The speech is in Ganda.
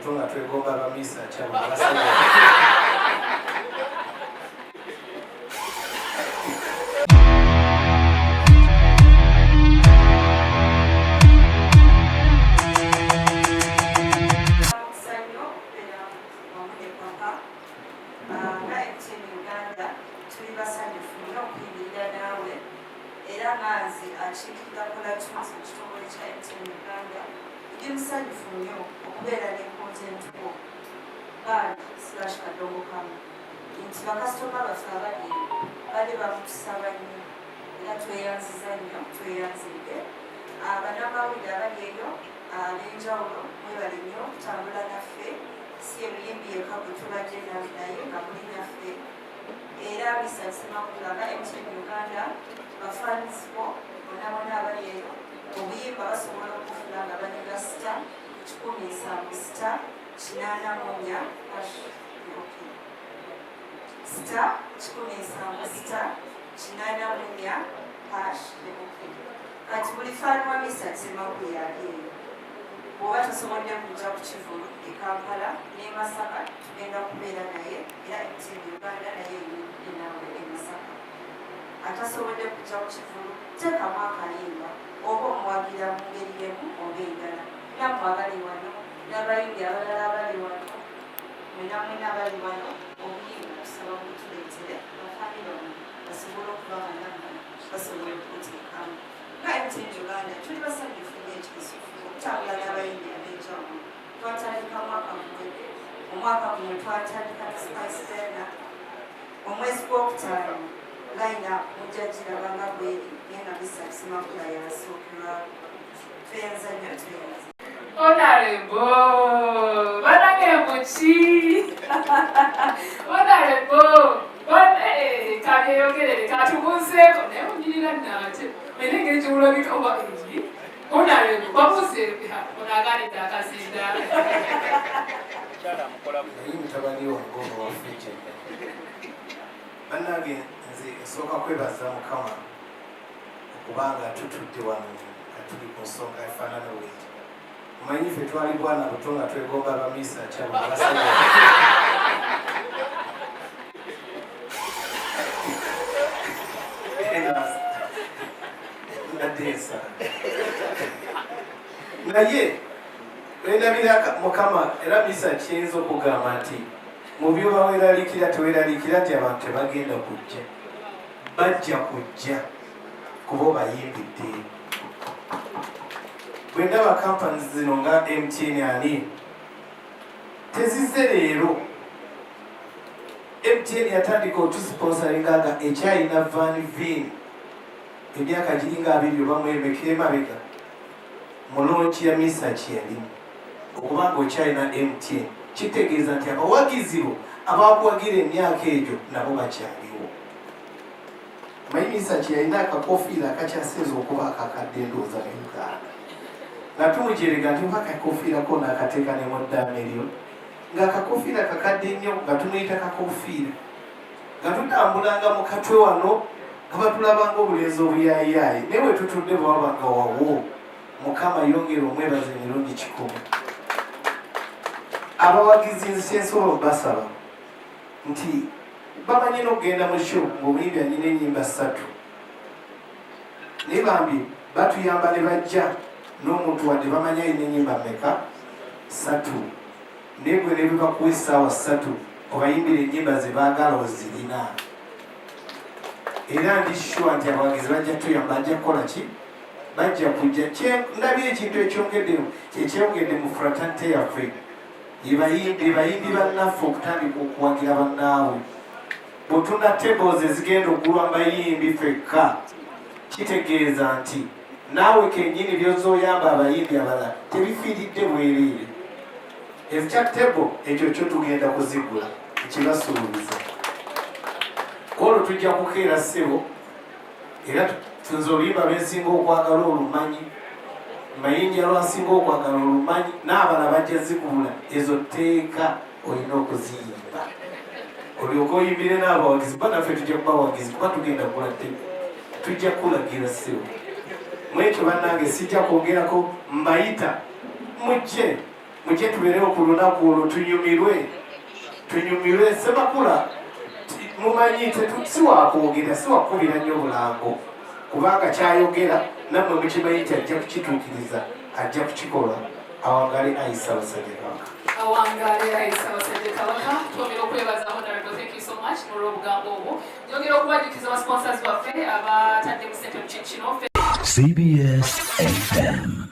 buto nga twegomba abamisa kyabasajja Mesach Semakula Uganda bafanisibo bona abaliyo okuyimba basobola okufuna nga banyega star 17 star 8 star 17 star 8 hash kati buli faani wa Mesach Semakula yaliyo bw'oba tasobodde kujja ku Kivulu e Kampala ne Masaka tugenda kubeera naye era MTN Uganda naye nawe e Masaka atasobodde kujja ku Kivulu teekamu akayimba oba omuwagira mu ngeri emu oba endala nammwe abali wano n'abayimbi abalala abali wano mwena abali wano obuyimba tusaba mutuleetere bafaani bano basobole okuba banamma basobole okuteekamu nga MTN Uganda tuli basanyufu n'ekisufu okutambula n'abayimbi ab'enjawulo twatandika omwaka guno twatandika Spice Dena omwezi gw'okutaano layina mujjagiraba nga bweri naye nga Mesach Semakula yasookerwako tweyanza nnyo tweyanza Honorable banange muki Honorable kabyeyogerere katubuuseeko naye munyirira nate engeri gyewulabika oba egi Honorable babuuseeko onaganidde akazinda naye mutabani wange ono waffe kyekka bannange nze nsooka kwebaza Mukama okubanga tutudde wano nga tuli ku nsonga efaanana bweti omanyi ffe twali bwana buto nga twegomba abamisa kyabasajja nadensa naye endabira Mukama era Mesach kiyinza okugamba nti mu byo baweraliikira teweraliikira nti abantu tebagenda kujja bajja kujja kuba obayimbidde bwe ndaba kampani zino nga MTN ani tezizze leero MTN yatandika otusponsoringa nga ekyalina vanivin emyaka giringa 2 oba mwemekera emabega mulonki ya Mesach yalimu okubanga okyalina MTN kitegeeza nti abawagizi bo abakuwagira emyaka egyo nabo bakyaliwo manyi Mesach yalina akakofiira akakyasinza okuba akakadde endowooza mu Uganda nga tumujerega nti oba akakofiira ko naakateeka ne mu ddaama eryo ng'akakofiira kakadde nnyo nga tumuyita kakofiira nga tutambulanga mu katwe wano nga batulabanga obulenzi obuyaayiyayi naye bwe tutudde bwabanga wawo Mukama yongera omwebaza emirundi 10 abawagizi nsensobola basaba nti bamanyi n'okugenda mu show ng'omuyimbi anyina ennyimba 3 naye bambi batuyamba ne bajja n'omuntu wadde bamanyi alina ennyimba mmeka 3 naye gwe ne bwe bakuwa essaawa 3 obayimbira ennyimba ze baagala ozirina era ndi sure nti abawagizi bajja tuyamba bajja kukola ki bajja kujja ndabye ekintu ekyongedde mu fraternity yaffe bayimbi bannaffe okutandika okuwagira bannaabwe bwotunda tables ezigenda okugulwa mbayimbi fekka kitegeeza nti naawe kennyini byozoyamba abayimbi abalala tebifiiridde bwereere ekya table ekyo kyo tugenda kuzigula ekibasuubiza olwo tujja kukeera ssebo era tunze oluyimba bensinga okwagala olumanyi mayinja lwansinga okwagala olumanyi n'abala bajja zigula ezo tteeka olina okuziyimba olyoka oyimbire n'abawagizi banaffe tujja kubawagizi kuba tugenda kula tujja kulagira ssebo mwekyo bannange sijja kwongerako mbayita mujje mujje tubeerewo ku lunaku olwo tunyumirwe. Semakula mumanyi siwakwogera siwakubira nnyo bulango kubanga kyayogera nammwe mukimanyi nti ajja kukituukiriza ajja kukikola. Awangale ayisa basajja kabaka. Awangale ayisa basajja kabaka. Twongera okwebaza Honorable, thank you so much olw'obugambo obwo. Njogera okubajukiza aba sponsors baffe abatadde mu ssente mu kino. CBS FM.